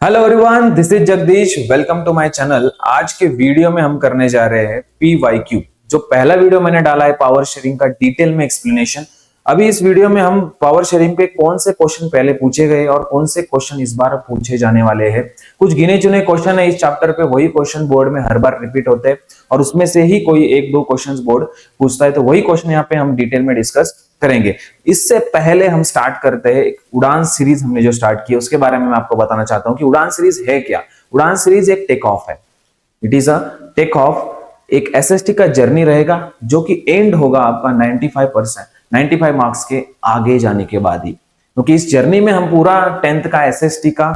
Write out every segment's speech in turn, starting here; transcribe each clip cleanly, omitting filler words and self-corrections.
Hello everyone, this is Jagdish. Welcome to my channel. आज के video में हम करने जा रहे हैं PYQ। जो पहला वीडियो मैंने डाला है पावर शेयरिंग का डिटेल में एक्सप्लेनेशन। अभी इस वीडियो में हम पावर शेयरिंग पे कौन से क्वेश्चन पहले पूछे गए और कौन से क्वेश्चन इस बार पूछे जाने वाले हैं। कुछ गिने चुने क्वेश्चन है इस चैप्टर पे, वही क्वेश्चन बोर्ड में हर बार रिपीट होते हैं और उसमें से ही कोई एक दो क्वेश्चन बोर्ड पूछता है, तो वही क्वेश्चन यहाँ पे हम डिटेल में डिस्कस करेंगे। इससे पहले हम स्टार्ट करते हैं एक उड़ान सीरीज हमने जो स्टार्ट की है उसके बारे में मैं आपको बताना चाहता हूं कि उड़ान सीरीज है क्या। उड़ान सीरीज एक टेक ऑफ है। It is a take off. एक एसएसटी का जर्नी रहेगा जो कि एंड होगा आपका 95 मार्क्स के आगे जाने के बाद ही, क्योंकि इस जर्नी में हम पूरा 10th का एसएसटी का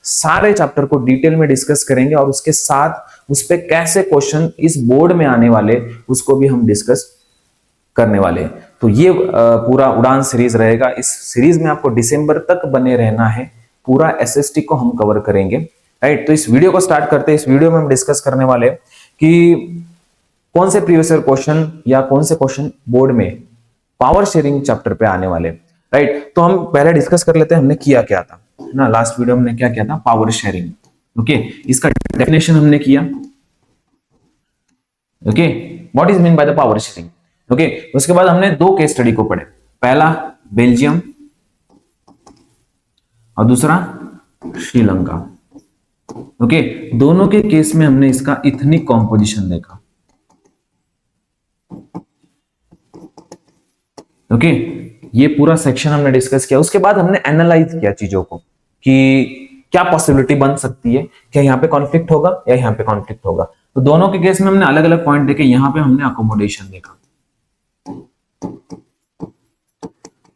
सारे चैप्टर को डिटेल में डिस्कस करेंगे और उसके साथ उस पे कैसे क्वेश्चन इस बोर्ड में आने वाले उसको भी हम डिस्कस करने वाले हैं। तो ये पूरा उड़ान सीरीज रहेगा। इस सीरीज में आपको दिसंबर तक बने रहना है। पूरा एसएसटी को हम कवर करेंगे, राइट। तो इस वीडियो को स्टार्ट करते हैं। इस वीडियो में हम डिस्कस करने वाले कि कौन से प्रीवियस ईयर क्वेश्चन या कौन से क्वेश्चन बोर्ड में पावर शेयरिंग चैप्टर पे आने वाले, राइट। तो हम पहले डिस्कस कर लेते हैं हमने किया क्या था ना। लास्ट वीडियो में हमने क्या किया था, पावर शेयरिंग। ओके, इसका डेफिनेशन हमने किया। Okay, what is mean by the power sharing. Okay, उसके बाद हमने दो केस स्टडी को पढ़े। पहला बेल्जियम और दूसरा श्रीलंका। ओके, दोनों के केस में हमने इसका इथनिक कॉम्पोजिशन देखा। ओके, ये पूरा सेक्शन हमने डिस्कस किया। उसके बाद हमने एनालाइज किया चीजों को कि क्या पॉसिबिलिटी बन सकती है, क्या यहाँ पे कॉन्फ्लिक्ट होगा या यहाँ पे कॉन्फ्लिक्ट होगा। तो दोनों के केस में हमने अलग अलग पॉइंट देखे। यहाँ पे हमने अकोमोडेशन देखा।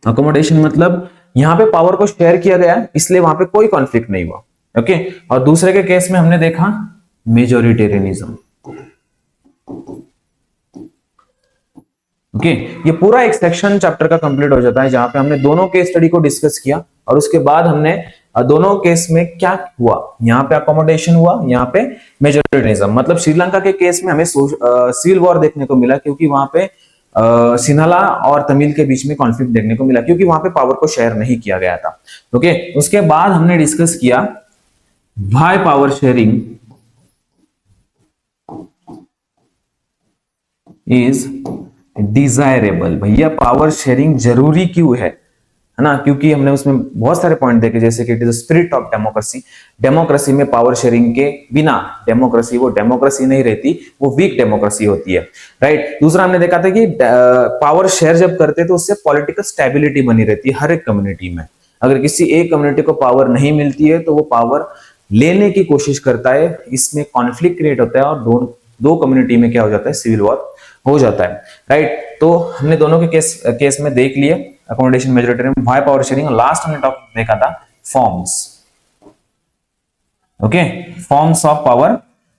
अकोमोडेशन मतलब यहां पे पावर को शेयर किया गया है, इसलिए वहां पे कोई कॉन्फ्लिक्ट नहीं हुआ। ओके, और दूसरे के केस में हमने देखा मेजोरिटेरियनिज्म। ओके, ये पूरा एक सेक्शन चैप्टर का कंप्लीट हो जाता है जहां पे हमने दोनों केस स्टडी को डिस्कस किया और उसके बाद हमने दोनों केस में क्या हुआ, यहाँ पे अकोमोडेशन हुआ, यहाँ पे मेजोरिटेरियनिज्म। मतलब श्रीलंका के केस में हमें सिविल वॉर देखने को मिला क्योंकि वहां पे सिन्हाला और तमिल के बीच में कॉन्फ्लिक्ट देखने को मिला क्योंकि वहां पे पावर को शेयर नहीं किया गया था। ओके, उसके बाद हमने डिस्कस किया why power sharing is desirable. भैया पावर शेयरिंग जरूरी क्यों है ना, क्योंकि हमने उसमें बहुत सारे पॉइंट देखे जैसे कि it is spirit of democracy. Democracy में पावर शेयरिंग के बिना डेमोक्रेसी वो डेमोक्रेसी नहीं रहती, वो वीक डेमोक्रेसी होती है, राइट। दूसरा हमने देखा था कि पावर शेयर जब करते तो उससे पॉलिटिकल स्टेबिलिटी बनी रहती है हर एक कम्युनिटी में। अगर किसी एक कम्युनिटी को पावर नहीं मिलती है तो वो पावर लेने की कोशिश करता है, इसमें कॉन्फ्लिक्ट क्रिएट होता है और दो कम्युनिटी में क्या हो जाता है, सिविल वॉर हो जाता है, राइट। तो हमने दोनों के केस में देख लिए accommodation, majoritarian, why power sharing. Last हमने टॉपिक देखा था forms. Okay, forms of power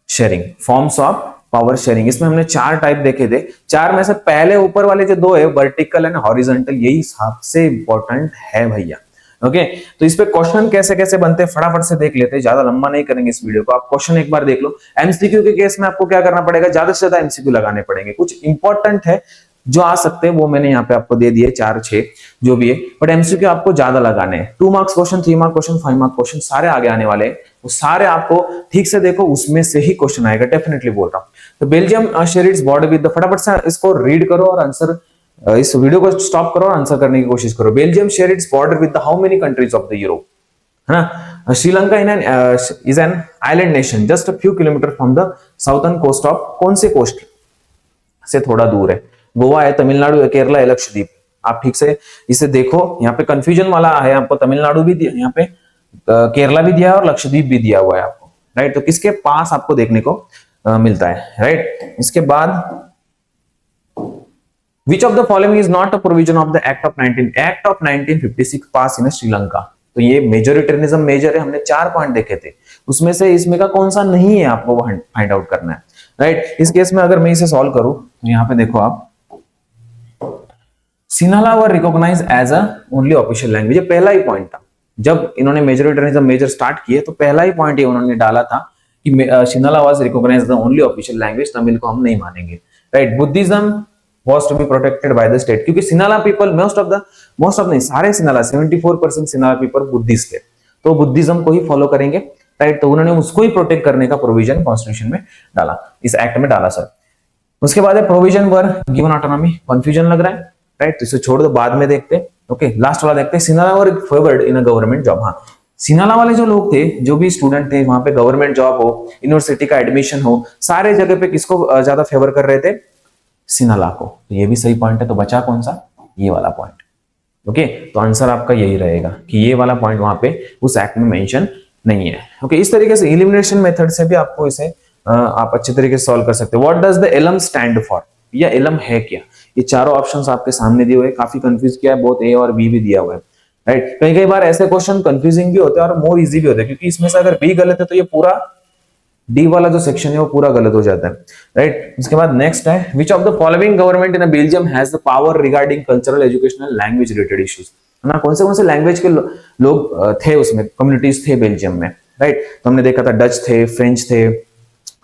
sharing. Forms of power sharing, इसमें हमने चार टाइप देखे थे। चार में से पहले ऊपर वाले जो दो है, वर्टिकल एंड हॉरिजॉन्टल, यही सबसे इंपॉर्टेंट है भैया। ओके, तो इस पे क्वेश्चन कैसे कैसे बनते हैं फटाफट से देख लेते हैं, ज्यादा लंबा नहीं करेंगे इस वीडियो को। आप क्वेश्चन एक बार देख लो। एमसीक्यू के केस में आपको क्या करना पड़ेगा, ज्यादा से ज्यादा एमसीक्यू लगाने पड़ेंगे। कुछ इंपॉर्टेंट है जो आ सकते हैं वो मैंने यहाँ पे आपको दे दिए, 4-6 जो भी है, बट एमसीक्यू आपको ज्यादा लगाने हैं। 2 marks question, 3 marks question, 5 marks question सारे आगे आने वाले हैं। वो सारे आपको ठीक से देखो, उसमें से ही क्वेश्चन आएगा, डेफिनेटली बोल रहा हूँ। तो Belgium share its border with the, फटाफट से इसको रीड करो और आंसर, इस वीडियो को स्टॉप करो और आंसर करने की कोशिश करो। Belgium share its border with the how many countries of the Europe, है ना। Sri Lanka is an island nation just a few kilometre from the southern coast of, कौन से कोस्ट से थोड़ा दूर है, गोवा है, तमिलनाडु है, केरला है, लक्षद्वीप। आप ठीक से इसे देखो, यहाँ पे कंफ्यूजन वाला है, आपको तमिलनाडु भी दिया, यहाँ पे केरला भी दिया है और लक्षद्वीप भी दिया हुआ है आपको, राइट। तो किसके पास आपको देखने को मिलता है, राइट। इसके बाद Which of the following is not a provision of the Act of 1956 पास इन श्रीलंका। तो ये मेजोरिटेरियनिज्म मेजर है, हमने 4 पॉइंट देखे थे, उसमें से इसमें का कौन सा नहीं है आपको फाइंड आउट करना है, राइट। इस केस में अगर मैं इसे सॉल्व करूं तो यहाँ पे देखो आप, Sinhala were recognised as a only official language. ये पहला ही पॉइंट था जब इन्होंने मेजोरिटेरियनिज्म मेजर स्टार्ट किए, तो पहला ही पॉइंट ये उन्होंने डाला था कि Sinhala was recognized the only official language, Tamil को हम नहीं मानेंगे, right. Buddhism was to be protected by the state, क्योंकि सिन्हाला पीपल मोस्ट ऑफ नहीं, सारे सिन्हाला 74% सिन्हाला पीपल बुद्धिस्ट है, तो बुद्धिज्म को ही फॉलो करेंगे, राइट। तो उन्होंने उसको ही प्रोटेक्ट करने का प्रोविजन कॉन्स्टिट्यूशन में डाला, इस एक्ट में डाला सर। उसके बाद है provision were given autonomy. Confusion लग रहा है, राइट, तो इसे छोड़ दो, बाद में देखते हैं। ओके, लास्ट वाला देखते हैं, Sinhala were favoured in a government job. हाँ, सिनाला वाले जो लोग थे, जो भी स्टूडेंट थे वहां पे, गवर्नमेंट जॉब हो, यूनिवर्सिटी का एडमिशन हो, सारे जगह पे किसको ज्यादा फेवर कर रहे थे? सिनाला को। तो ये भी सही पॉइंट है। तो बचा कौन सा? ये वाला पॉइंट। ओके, तो आंसर आपका यही रहेगा कि ये वाला पॉइंट वहां पे उस एक्ट में मेंशन नहीं है। ओके, इस तरीके से एलिमिनेशन मेथड से भी आपको इसे आप अच्छे तरीके से सॉल्व कर सकते हो। What does the Eelam stand for, या एलम है क्या? ये चारों ऑप्शंस आपके सामने दिए हुए हैं, काफी कंफ्यूज किया है, बहुत ए और बी भी दिया हुआ है, राइट। कई बार ऐसे क्वेश्चन कंफ्यूजिंग भी होते हैं और मोर इजी भी होते हैं, क्योंकि इसमें से अगर बी गलत है तो ये पूरा डी वाला जो सेक्शन है वो पूरा गलत हो जाता है, राइट। उसके बाद नेक्स्ट है, which of the following government in Belgium has the power regarding cultural educational language related issues, है ना। कौन से लैंग्वेज के लोग थे उसमें, कम्युनिटीज थे बेल्जियम में, राइट। तो हमने देखा था डच थे, फ्रेंच थे,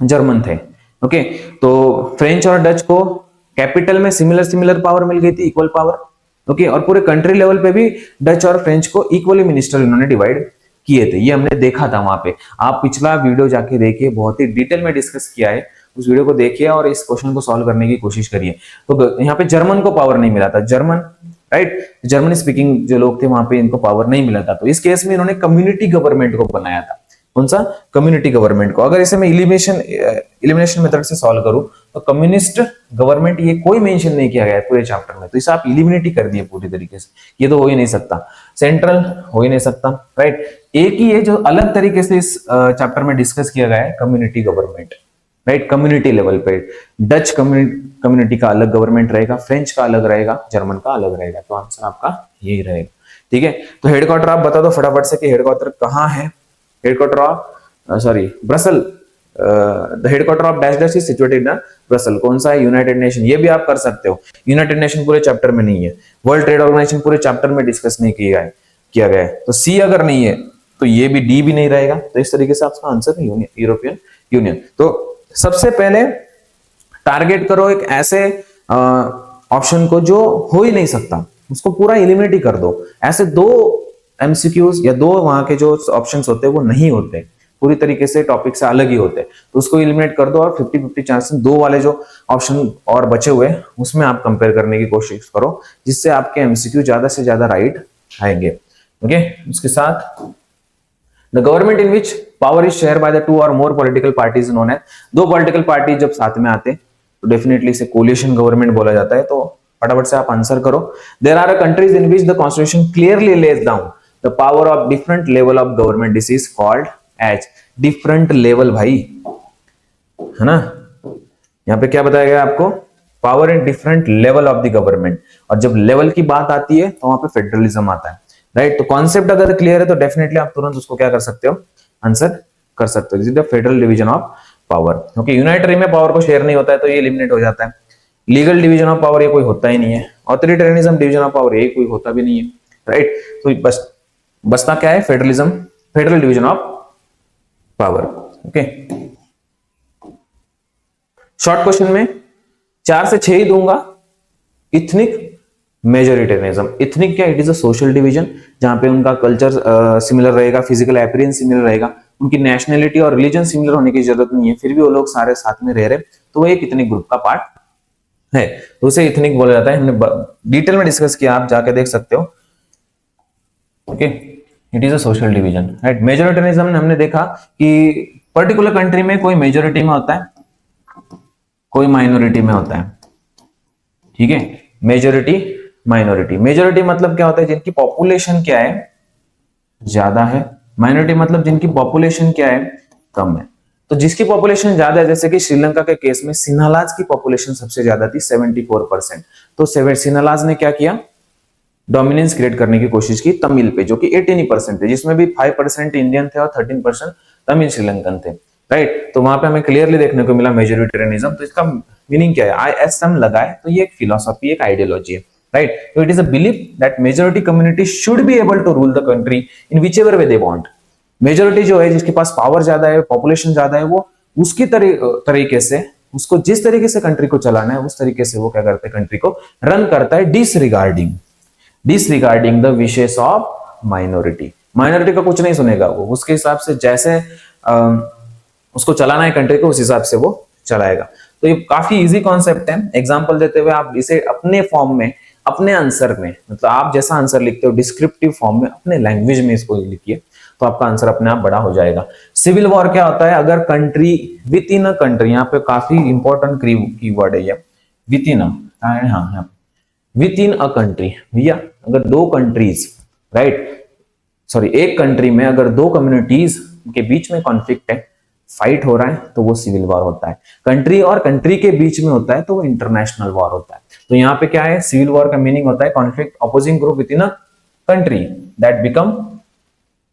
जर्मन थे। ओके, तो फ्रेंच और डच को कैपिटल में सिमिलर पावर मिल गई थी, इक्वल पावर। ओके, और पूरे कंट्री लेवल पे भी डच और फ्रेंच को इक्वली मिनिस्टर इन्होंने डिवाइड किए थे, ये हमने देखा था वहां पे। आप पिछला वीडियो जाके देखिए, बहुत ही डिटेल में डिस्कस किया है, उस वीडियो को देखिए और इस क्वेश्चन को सॉल्व करने की कोशिश करिए। तो यहाँ पे जर्मन को पावर नहीं मिला था, जर्मन, राइट, जर्मनी स्पीकिंग जो लोग थे वहां पे इनको पावर नहीं मिला था। तो इस केस में इन्होंने कम्युनिटी गवर्नमेंट को बनाया था। कौन सा? कम्युनिटी गवर्नमेंट को। अगर इसे मैं इलिमिनेशन मेथड से सॉल्व करूं तो कम्युनिस्ट गवर्नमेंट ये कोई मेंशन नहीं किया गया है पूरे चैप्टर में, तो इसे आप इलिमिनेट ही कर दिए पूरी तरीके से, ये तो हो ही नहीं सकता। सेंट्रल हो ही नहीं सकता, राइट। एक ही है जो अलग तरीके से इस चैप्टर में डिस्कस किया गया है, community government, right. Community level पे डच कम्युनिटी का अलग गवर्नमेंट रहेगा, फ्रेंच का अलग रहेगा, जर्मन का अलग रहेगा। तो आंसर आपका यही रहेगा, ठीक है। तो हेडक्वार्टर आप बता दो फटाफट से कि हेडक्वार्टर कहाँ है। Headquarter of Brussels, the headquarter of dash dash is situated in Brussels. कौन सा है? United Nation. ये भी आप कर सकते हो, यूनाइटेड नेशन पूरे चैप्टर में नहीं है, वर्ल्ड ट्रेड ऑर्गेनाइजेशन पूरे चैप्टर में डिस्कस नहीं किया गया है। तो सी अगर नहीं है तो ये भी डी भी नहीं रहेगा। तो इस तरीके से आपका आंसर है यूरोपियन यूनियन। तो सबसे पहले टारगेट करो एक ऐसे ऑप्शन को जो हो ही नहीं सकता, उसको पूरा एलिमिनेट ही कर दो। ऐसे दो एमसीक्यूज या दो वहां के जो ऑप्शंस होते हैं वो नहीं होते, पूरी तरीके से टॉपिक से अलग ही होते हैं, तो उसको एलिमिनेट कर दो और 50-50 चांसेस दो वाले जो ऑप्शन और बचे हुए उसमें आप कंपेयर करने की कोशिश करो, जिससे आपके एमसीक्यू ज्यादा से ज्यादा राइट आएंगे। ओके, उसके साथ the government in which power is shared by the two और more political parties known as. दो पॉलिटिकल पार्टी जब साथ में आते तो डेफिनेटली इसे कोलिशन गवर्नमेंट बोला जाता है। तो फटाफट से आप आंसर करो। There are countries in which the constitution clearly lays down the power of different level of government, this is called as different level, भाई, है ना। यहां पे क्या बताया गया आपको? Power in different level of the government. और जब लेवल की बात आती है तो वहां पे फेडरलिज्म आता है, राइट। तो कॉन्सेप्ट अगर क्लियर है तो डेफिनेटली आप तुरंत उसको क्या कर सकते हो? आंसर कर सकते हो। This is the federal division of power. Okay, unitary में पावर को शेयर नहीं होता है तो ये एलिमिनेट हो जाता है। लीगल डिवीजन ऑफ पावर ये कोई होता ही नहीं है। ऑथोरिटेरियनिज्म डिवीजन ऑफ पावर ये कोई होता भी नहीं है, राइट। तो बसता क्या है? Federalism, federal division of power. Okay, short question में 4 से 6 ही दूंगा। इथनिक मेजोरिटेरियनिज्म, इथनिक क्या? It is a social division जहां पे उनका कल्चर सिमिलर रहेगा, फिजिकल अपीयरेंस सिमिलर रहेगा, उनकी नेशनलिटी और रिलीजन सिमिलर होने की जरूरत नहीं है, फिर भी वो लोग सारे साथ में रह रहे, तो वो एक इथनिक ग्रुप का पार्ट है, तो उसे इथनिक बोला जाता है। हमने डिटेल में डिस्कस किया, आप जाके देख सकते हो। Okay, it is a social division, right. Majoritarianism में हमने देखा कि पर्टिकुलर कंट्री में कोई मेजोरिटी में होता है, कोई माइनॉरिटी में होता है, ठीक है। Majority, minority. मेजोरिटी मतलब क्या होता है? जिनकी पॉपुलेशन क्या है? ज्यादा है। माइनॉरिटी मतलब जिनकी पॉपुलेशन क्या है? कम है। तो जिसकी पॉपुलेशन ज्यादा है, जैसे कि श्रीलंका के केस में सिन्हालाज की पॉपुलेशन सबसे ज्यादा थी, 74%। तो सिन्हालाज ने क्या किया? डोमिनेंस क्रिएट करने की कोशिश की तमिल पे, जो कि 18% है, जिसमें भी 5% इंडियन थे और 13% तमिल श्रीलंकन थे, राइट। तो वहां पे हमें क्लियरली देखने को मिला मेजोरिटेरियनिज्म। तो इसका मीनिंग क्या है? ISM लगाए तो ये एक फिलोसॉफी, एक आइडियोलॉजी है, राइट। तो it is a belief that majority community should be able to rule the country in which ever way they want. Majority जो है, जिसके पास पावर ज्यादा है, पॉपुलेशन ज्यादा है, वो उसकी तरीके से, उसको जिस तरीके से कंट्री को चलाना है उस तरीके से वो क्या करता है? कंट्री को रन करता है, disregarding the wishes of minority. Minority का कुछ नहीं सुनेगा, वो उसके हिसाब से जैसे उसको चलाना है कंट्री को, उस हिसाब से वो चलाएगा। तो ये काफी इजी कॉन्सेप्ट है। एग्जांपल देते हुए आप इसे अपने फॉर्म में, अपने आंसर में, मतलब आप जैसा आंसर लिखते हो डिस्क्रिप्टिव फॉर्म में, अपने लैंग्वेज में इसको लिखिए, तो आपका आंसर अपने आप बड़ा हो जाएगा। सिविल वॉर क्या होता है? अगर country with in a country, यहाँ पे काफी इंपॉर्टेंट कीवर्ड है ये, विद इन, हाँ, विद इन अ कंट्री भैया, अगर दो कंट्रीज, राइट, सॉरी, एक कंट्री में अगर दो कम्युनिटीज के बीच में कॉन्फ्लिक्ट है, फाइट हो रहा है, तो वो सिविल वॉर होता है। कंट्री और कंट्री के बीच में होता है तो वो इंटरनेशनल वॉर होता है। तो यहाँ पे क्या है, सिविल वॉर का मीनिंग होता है conflict opposing group with in a country that become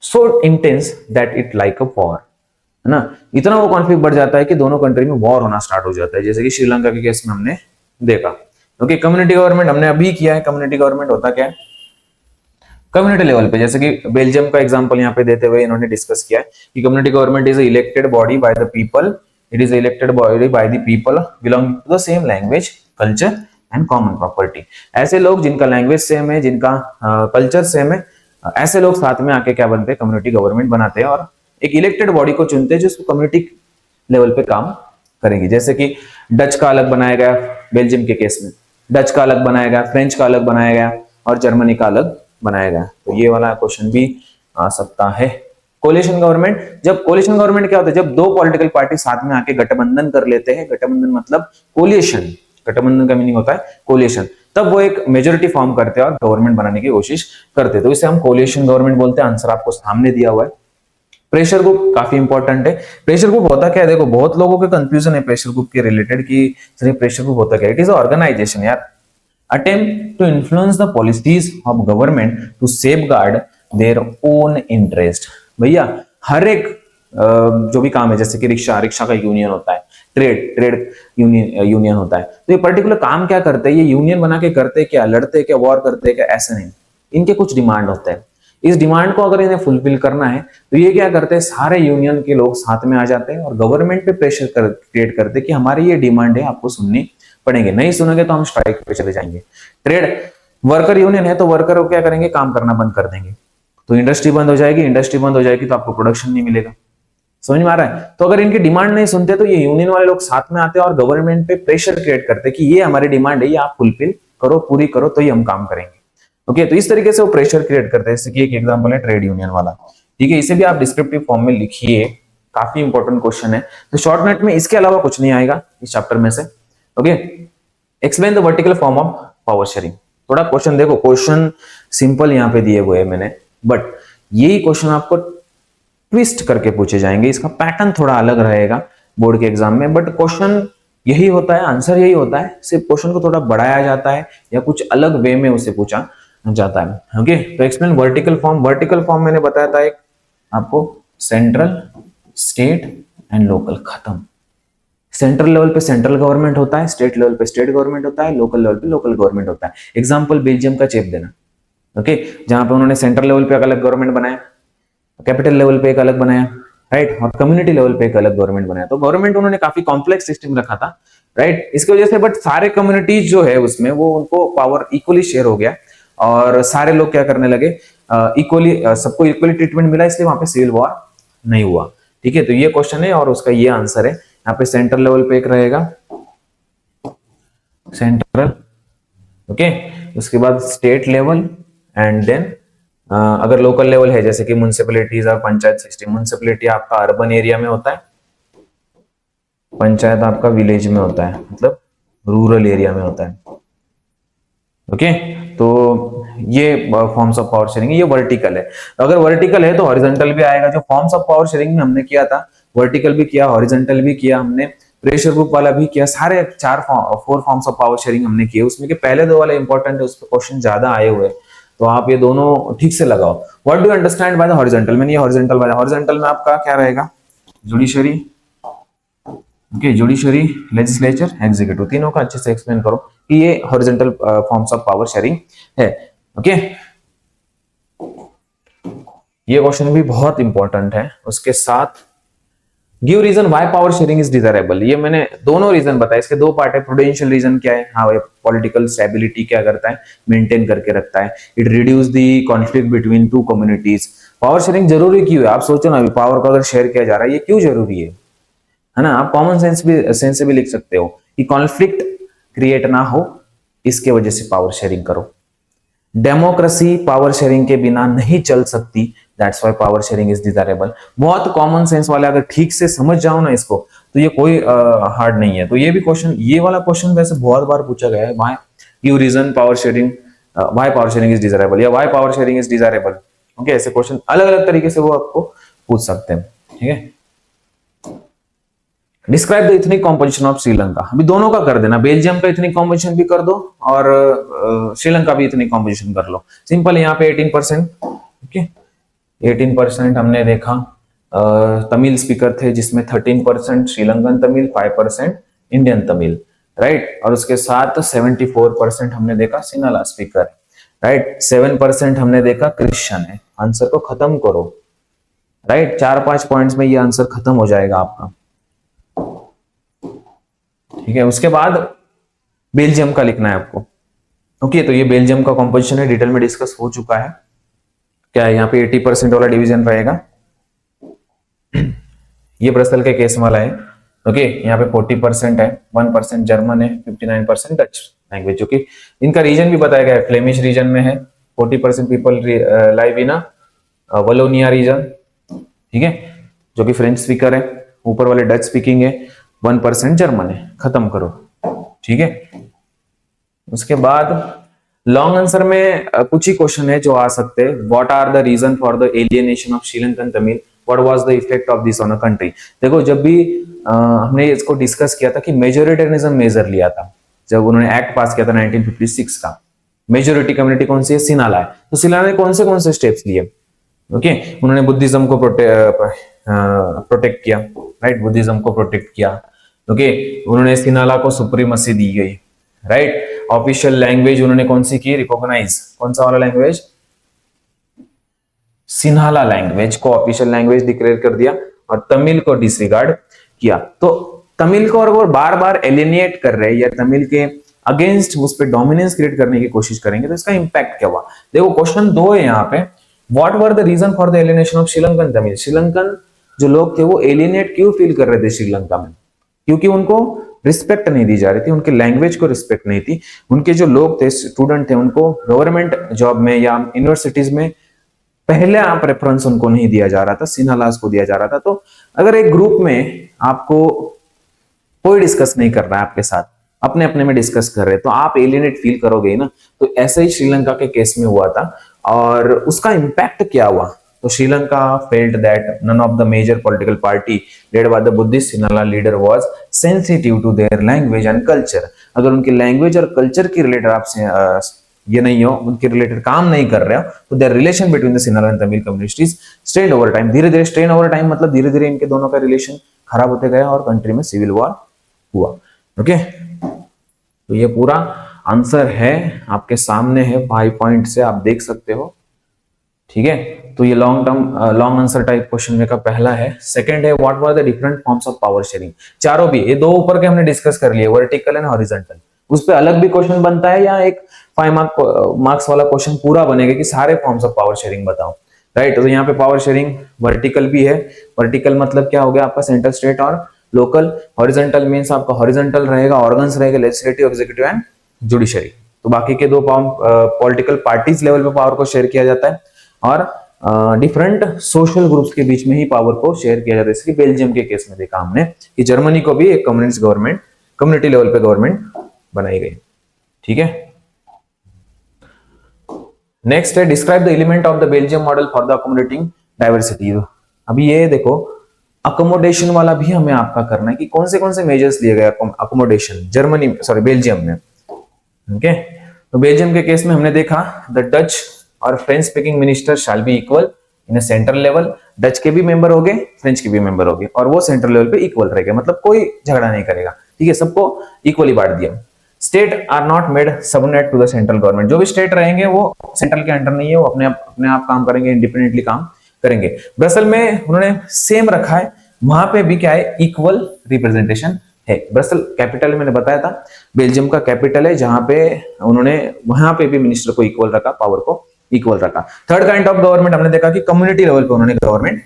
so intense that it like a war, है ना। इतना वो कॉन्फ्लिक्ट बढ़ जाता है कि दोनों कंट्री में वॉर होना स्टार्ट हो जाता है, जैसे कि श्रीलंका के केस में हमने देखा। ओके, कम्युनिटी गवर्नमेंट हमने अभी किया है। कम्युनिटी गवर्नमेंट होता क्या है? कम्युनिटी लेवल पे, जैसे कि बेल्जियम का एग्जांपल यहाँ पे देते हुए इन्होंने डिस्कस किया है कि community government is elected body by the people, it is elected body by the people belonging to the same language, culture and common property. ऐसे लोग जिनका लैंग्वेज सेम है, जिनका कल्चर सेम है, ऐसे लोग साथ में आके क्या बनते हैं? कम्युनिटी गवर्नमेंट बनाते हैं और एक इलेक्टेड बॉडी को चुनते हैं जो कम्युनिटी लेवल पे काम करेंगे। जैसे कि डच का अलग बनाया गया बेल्जियम के केस में, डच का अलग बनाया गया, फ्रेंच का अलग बनाया गया और जर्मनी का अलग बनाया गया। तो ये वाला क्वेश्चन भी आ सकता है। कोलिशन गवर्नमेंट, जब कोलिशन गवर्नमेंट क्या होता है? जब दो पॉलिटिकल पार्टी साथ में आके गठबंधन कर लेते हैं, गठबंधन मतलब कोलिशन, गठबंधन का मीनिंग होता है कोलिशन, तब वो एक मेजोरिटी फॉर्म करते हैं और गवर्नमेंट बनाने की कोशिश करते हैं, तो इसे हम कोलिशन गवर्नमेंट बोलते हैं। आंसर आपको सामने दिया हुआ है। प्रेशर ग्रुप काफी इंपॉर्टेंट है। प्रेशर ग्रुप होता क्या है? देखो, बहुत लोगों के कंफ्यूजन है प्रेशर ग्रुप के रिलेटेड कि सर प्रेशर ग्रुप होता क्या है? इट इज ऑर्गेनाइजेशन यार, attempt to influence the policies of government to safeguard their own interest। भैया हर एक जो भी काम है, जैसे कि रिक्शा का यूनियन होता है, ट्रेड यूनियन होता है, तो ये पर्टिकुलर काम क्या करते हैं? ये यूनियन बना के करते हैं क्या? लड़ते हैं क्या? वॉर करते हैं क्या? ऐसा नहीं, इनके कुछ डिमांड होते हैं। इस डिमांड को अगर इन्हें फुलफिल करना है तो ये क्या करते हैं? सारे यूनियन के लोग साथ में आ जाते हैं और गवर्नमेंट पे प्रेशर क्रिएट करते हैं कि हमारी ये डिमांड है, आपको सुननी पड़ेंगे, नहीं सुनोगे तो हम स्ट्राइक पे चले जाएंगे। ट्रेड वर्कर यूनियन है तो वर्कर क्या करेंगे? काम करना बंद कर देंगे, तो इंडस्ट्री बंद हो जाएगी, इंडस्ट्री बंद हो जाएगी तो आपको प्रोडक्शन नहीं मिलेगा। समझ में आ रहा है? तो अगर इनकी डिमांड नहीं सुनते तो ये यूनियन वाले लोग साथ में आते हैं और गवर्नमेंट पे प्रेशर क्रिएट करते हैं कि ये हमारी डिमांड है, ये आप फुलफिल करो, पूरी करो, तो ही हम काम करेंगे। ओके, तो इस तरीके से वो प्रेशर क्रिएट करते हैं। जैसे कि एक एग्जांपल है ट्रेड यूनियन वाला, ठीक है, इसे भी आप डिस्क्रिप्टिव फॉर्म में लिखिए, काफी इंपॉर्टेंट क्वेश्चन है। तो शॉर्टनोट में इसके अलावा कुछ नहीं आएगा इस चैप्टर में से। Okay, explain the vertical form of power sharing. थोड़ा क्वेश्चन देखो, क्वेश्चन सिंपल यहाँ पे दिए हुए हैं मैंने, बट यही क्वेश्चन आपको ट्विस्ट करके पूछे जाएंगे। इसका पैटर्न थोड़ा अलग रहेगा बोर्ड के एग्जाम में, बट क्वेश्चन यही होता है, आंसर यही होता है, सिर्फ क्वेश्चन को थोड़ा बढ़ाया जाता है या कुछ अलग वे में उसे पूछा जाता है। ओके, तो explain vertical form. Vertical form मैंने बताया था एक आपको, सेंट्रल, स्टेट एंड लोकल, खत्म। सेंट्रल लेवल पे सेंट्रल गवर्नमेंट होता है, स्टेट लेवल पे स्टेट गवर्नमेंट होता है, लोकल लेवल पे लोकल गवर्नमेंट होता है। एग्जांपल बेल्जियम का चेप देना, ओके, जहां पे उन्होंने सेंट्रल लेवल पे एक अलग गवर्नमेंट बनाया, कैपिटल लेवल पे एक अलग बनाया, राइट, और कम्युनिटी लेवल पे एक अलग गवर्नमेंट बनाया। तो गवर्नमेंट उन्होंने काफी कॉम्प्लेक्स सिस्टम रखा था, राइट, इसकी वजह से, बट सारे कम्युनिटीज जो है उसमें वो उनको पावर इक्वली शेयर हो गया और सारे लोग क्या करने लगे, इक्वली, सबको इक्वली ट्रीटमेंट मिला, इसलिए वहां पे सिविल वॉर नहीं हुआ। ठीक है, तो ये क्वेश्चन है और उसका ये आंसर है। यहाँ पे सेंट्रल लेवल पे एक रहेगा सेंट्रल, ओके, उसके बाद स्टेट लेवल एंड देन अगर लोकल लेवल है जैसे कि म्युनिसिपैलिटीज और पंचायत सिस्टम। म्युनिसिपैलिटी आपका अर्बन एरिया में होता है, पंचायत आपका विलेज में होता है, मतलब रूरल एरिया में होता है। ओके, तो ये फॉर्म्स ऑफ पावर शेयरिंग, ये वर्टिकल है। अगर वर्टिकल है तो हॉरिजॉन्टल भी आएगा। जो फॉर्म्स ऑफ पावर शेयरिंग में हमने किया था, वर्टिकल भी किया, हॉरिजॉन्टल भी किया हमने, प्रेशर ग्रुप वाला भी किया, सारे 4 फॉर्म्स ऑफ पावर शेयरिंग हमने किए। उसमें के पहले 2 वाले इंपॉर्टेंट है, उस पर क्वेश्चन ज्यादा आए हुए, तो आप ये दोनों ठीक से लगाओ। What do you understand by the horizontal? मैंने ये हॉरिजॉन्टल वाला, हॉरिजॉन्टल में आपका क्या रहेगा, judiciary, okay, judiciary, legislature, executive, तीनों का अच्छे से एक्सप्लेन करो कि ये horizontal forms of power sharing है। ओके, ये क्वेश्चन भी बहुत इंपॉर्टेंट है। उसके साथ give reason why power sharing is desirable. ये मैंने दोनों रीजन बताए, इसके 2 पार्ट है। प्रूडेंशियल रीजन क्या है, हाँ भाई, पॉलिटिकल स्टेबिलिटी क्या करता है, मेंटेन करके रखता है। It reduce the conflict between 2 communities. Power sharing जरूरी क्यों है? आप सोचो ना, अभी पावर को अगर शेयर किया जा रहा है, ये क्यों जरूरी है ना? आप कॉमन सेंस से भी लिख सकते हो कि कॉन्फ्लिक्ट क्रिएट ना हो, इसके वजह से पावर शेयरिंग करो। डेमोक्रेसी पावर शेयरिंग के बिना नहीं चल सकती, that's why power sharing is desirable. बहुत कॉमन सेंस वाले अगर ठीक से समझ जाओ ना इसको, तो ये कोई हार्ड नहीं है। तो ये भी क्वेश्चन, ये वाला क्वेश्चन वैसे बहुत बार पूछा गया है, why you reason power sharing, why power sharing is desirable, या why power sharing is desirable. Okay, ऐसे क्वेश्चन अलग अलग तरीके से वो आपको पूछ सकते हैं। ठीक है, describe the ethnic composition of Sri Lanka. अभी दोनों का कर देना, बेल्जियम का इथनिक कॉम्पोजिशन भी कर दो और श्रीलंका भी इथनिक कॉम्पोजिशन कर लो। सिंपल, यहाँ पे 18%, ओके 18% हमने देखा तमिल स्पीकर थे, जिसमें 13% श्रीलंकन तमिल, 5% इंडियन तमिल, राइट। और उसके साथ 74% हमने देखा सिन्हाला स्पीकर, राइट। 7% हमने देखा क्रिश्चियन है। आंसर को खत्म करो, राइट। 4-5 पॉइंट्स में ये आंसर खत्म हो जाएगा आपका। ठीक है, उसके बाद बेल्जियम का लिखना है आपको। ओके, तो ये बेल्जियम का कंपोजिशन है, डिटेल में डिस्कस हो चुका है। क्या है यहाँ पे 80% वाला डिवीजन रहेगा, ये ब्रसेल के केस वाला है। ओके, यहाँ पे 40% है, 1% जर्मन है, 59% डच लैंग्वेज, जो कि इनका रीजन भी बताया गया है, फ्लेमिश रीजन में है। 40% पीपल लाइव इन वलोनिया रीजन, ठीक है, जो कि फ्रेंच स्पीकर है। ऊपर वाले डच स्पीकिंग है, 1% जर्मन है। खत्म करो, ठीक है। उसके बाद लॉन्ग आंसर में कुछ ही क्वेश्चन है जो आ सकते हैं। What are the reason for the alienation of Sri Lankan Tamil, what was the effect of this on a country. देखो, जब भी हमने इसको डिस्कस किया था कि मेजोरिटेरियनिज्म मेजर लिया था, जब उन्होंने एक्ट पास किया था 1956 का, मेजोरिटी कम्युनिटी कौन सी है? सिन्हाला है। तो सिन्हाला ने कौन से स्टेप्स लिए? ओके, उन्होंने बुद्धिज्म को प्रोटेक्ट किया, राइट, बुद्धिज्म को प्रोटेक्ट किया। ओके, उन्होंने सिन्हाला को सुप्रीमेसी दी गई, राइट। ऑफिशियल लैंग्वेज उन्होंने कौन सी की? रिकॉग्नाइज। कौन सा वाला लैंग्वेज? सिन्हाला लैंग्वेज को ऑफिशियल लैंग्वेज डिक्लेयर कर दिया और तमिल को डिसरिगार्ड किया। तो तमिल को अगर बार बार एलिनेट कर रहे हैं या तमिल के अगेंस्ट उस पर डोमिनेंस क्रिएट करने की कोशिश करेंगे, तो इसका इंपैक्ट क्या हुआ? देखो, क्वेश्चन 2 है यहाँ पे, what were the reason for the alienation of Sri Lankan Tamil. Sri Lankan जो लोग थे वो एलिनेट क्यों फील कर रहे थे श्रीलंका में? क्योंकि उनको रिस्पेक्ट नहीं दी जा रही थी, उनके लैंग्वेज को रिस्पेक्ट नहीं थी। उनके जो लोग थे, स्टूडेंट थे, उनको गवर्नमेंट जॉब में या यूनिवर्सिटीज में पहले प्रेफरेंस उनको नहीं दिया जा रहा था, सिन्हालास को दिया जा रहा था। तो अगर एक ग्रुप में आपको कोई डिस्कस नहीं कर रहा है आपके साथ, अपने अपने में डिस्कस कर रहे हैं, तो आप एलिनेट फील करोगे ही ना। तो ऐसा ही श्रीलंका के केस में हुआ था। और उसका इंपैक्ट क्या हुआ? तो Sri Lanka felt that none of the major political party led by the Buddhist Sinhala leader was sensitive to their language and culture. अगर उनके लैंग्वेज और कल्चर की रिलेटेड आपसे ये नहीं हो, उनके रिलेटेड काम नहीं कर रहे हो, तो there relation between the Sinhala and Tamil communities strain over time. धीरे धीरे स्ट्रेन ओवर टाइम मतलब धीरे धीरे इनके दोनों का रिलेशन खराब होते गया और कंट्री में सिविल वॉर हुआ। ओके, तो ये पूरा आंसर है आपके सामने है, 5 पॉइंट से आप देख सकते हो। ठीक है, तो ये लॉन्ग आंसर टाइप क्वेश्चन में का पहला है। सेकंड है, what were the different forms of power sharing. चारों भी, ये 2 ऊपर के हमने डिस्कस कर लिए, वर्टिकल एंड हॉरिजॉन्टल। उस पे अलग भी क्वेश्चन बनता है या एक 5 मार्क्स वाला क्वेश्चन पूरा बनेगा कि सारे फॉर्म्स ऑफ पावर शेयरिंग बताओ, राइट। तो यहाँ पे पावर शेयरिंग वर्टिकल भी है। वर्टिकल मतलब क्या हो गया आपका? सेंट्रल, स्टेट और लोकल। हॉरिजॉन्टल मींस आपका हॉरिजॉन्टल रहेगा, ऑर्गन्स रहेगा, लेजिस्लेटिव, एग्जीक्यूटिव एंड जुडिशरी। तो बाकी के 2 पॉलिटिकल पार्टीज लेवल पे पावर को शेयर किया जाता है और डिफरेंट सोशल ग्रुप्स के बीच में ही पावर को शेयर किया जाता है। इसलिए बेल्जियम के केस में देखा हमने कि जर्मनी को भी एक कम्युनिस्ट गवर्नमेंट, कम्युनिटी लेवल पे गवर्नमेंट बनाई गई। ठीक है, नेक्स्ट है, describe the element of the Belgium model for the accommodating diversity. अभी ये देखो, अकोमोडेशन वाला भी हमें आपका करना है कि कौन से मेजर्स लिए गए अकोमोडेशन बेल्जियम में। ओके, तो बेल्जियम के केस में हमने देखा द डच और French speaking minister shall be equal in central level. Dutch के भी मेंबर हो गए, फ्रेंच के भी मेंबर हो गए, और वो सेंट्रल लेवल पे इक्वल रहेगा, मतलब कोई झगड़ा नहीं करेगा। ठीक है, सबको इक्वली बांट दिया। State are not made subnet to the central government. जो भी स्टेट रहेंगे वो सेंट्रल के अंडर नहीं है, वो अपने आप काम करेंगे, इंडिपेंडेंटली काम करेंगे। ब्रसेल में उन्होंने सेम रखा है, वहां पे भी क्या है? इक्वल रिप्रेजेंटेशन है। ब्रसेल कैपिटल मैंने बताया था, बेल्जियम का कैपिटल है, जहां पे उन्होंने वहां पे भी मिनिस्टर को इक्वल रखा पावर को, इक्वल रखा। थर्ड काइंड ऑफ गवर्नमेंट हमने देखा कि कम्युनिटी लेवल पे उन्होंने गवर्नमेंट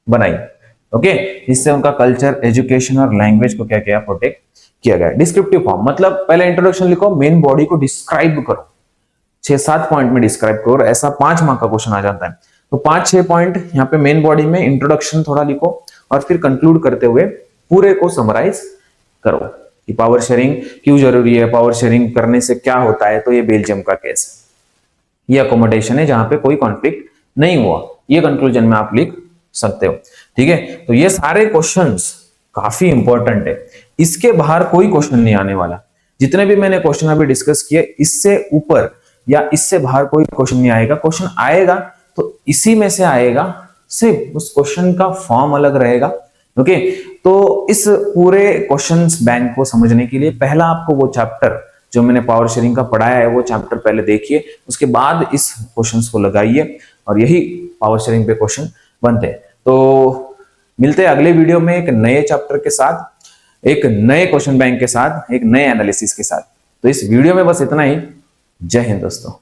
बनाई। ओके, इससे उनका कल्चर, एजुकेशन और लैंग्वेज को क्या किया, प्रोटेक्ट किया गया। डिस्क्रिप्टिव फॉर्म मतलब पहले इंट्रोडक्शन लिखो, मेन बॉडी को डिस्क्राइब करो, 6-7 पॉइंट में डिस्क्राइब करो, ऐसा 5 मार्क का क्वेश्चन आ जाता है। तो 5-6 पॉइंट यहाँ पे मेन बॉडी में, इंट्रोडक्शन थोड़ा लिखो और फिर कंक्लूड करते हुए पूरे को समराइज करो कि पावर शेयरिंग क्यों जरूरी है, पावर शेयरिंग करने से क्या होता है। तो ये बेल्जियम का केस है, ये अकोमोडेशन है जहां पे कोई कॉन्फ्लिक्ट नहीं हुआ, ये कंक्लूजन में आप लिख सकते हो। ठीक है, तो ये सारे क्वेश्चंस काफी इंपॉर्टेंट है, इसके बाहर कोई क्वेश्चन नहीं आने वाला। जितने भी मैंने क्वेश्चन अभी डिस्कस किए, इससे ऊपर या इससे बाहर कोई क्वेश्चन नहीं आएगा। क्वेश्चन आएगा तो इसी में से आएगा, सिर्फ उस क्वेश्चन का फॉर्म अलग रहेगा। ओके, तो इस पूरे क्वेश्चंस बैंक को समझने के लिए पहला आपको वो चैप्टर जो मैंने पावर शेयरिंग का पढ़ाया है वो चैप्टर पहले देखिए, उसके बाद इस क्वेश्चंस को लगाइए और यही पावर शेयरिंग पे क्वेश्चन बनते हैं। तो मिलते हैं अगले वीडियो में एक नए चैप्टर के साथ, एक नए क्वेश्चन बैंक के साथ, एक नए एनालिसिस के साथ। तो इस वीडियो में बस इतना ही। जय हिंद दोस्तों।